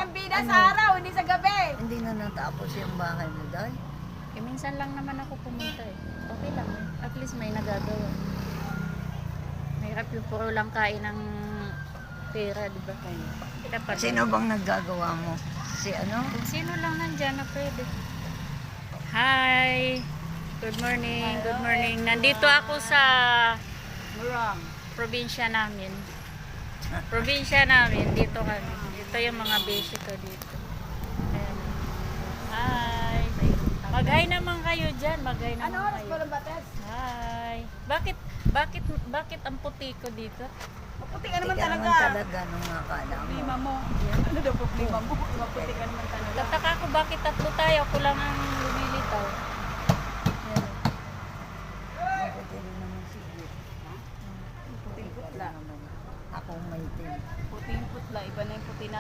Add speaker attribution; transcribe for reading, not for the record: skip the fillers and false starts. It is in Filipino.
Speaker 1: ang bida sa araw, hindi sa gabi.
Speaker 2: Hindi na natapos yung bahay mo, Day.
Speaker 3: Eh, minsan lang naman ako pumunta eh. Okay lang. At least may nagagawa. Mahirap yung puro lang kain ng pera, di ba? Dapat
Speaker 2: Sino bang naggagawa mo? Si ano?
Speaker 3: kung sino lang nandyan na pwede. Hi! Good morning, good morning. Nandito ako sa
Speaker 1: Murang.
Speaker 3: probinsya namin. Probinsya namin, dito kami. Ito yung mga beshi ko dito. Ayan. Hi! Mag-hi naman kayo dyan. Mag-hi naman
Speaker 1: Ano oras
Speaker 3: kayo.
Speaker 1: pa lang bates?
Speaker 3: Hi! Bakit ang puti ko dito?
Speaker 1: Maputi ka naman
Speaker 2: Ikaw
Speaker 1: talaga.
Speaker 2: naman talaga nung akala mo.
Speaker 1: Problema mo. Ano daw problema mo? Maputi ka naman talaga.
Speaker 3: Tataka ko bakit tatlo tayo. Ako lang ang lumilitaw. Ayan.
Speaker 2: Mabuti rin naman siguro.
Speaker 1: Puting putla.
Speaker 2: Ako may tin.
Speaker 1: Puting putla. Iba na yung puti natin.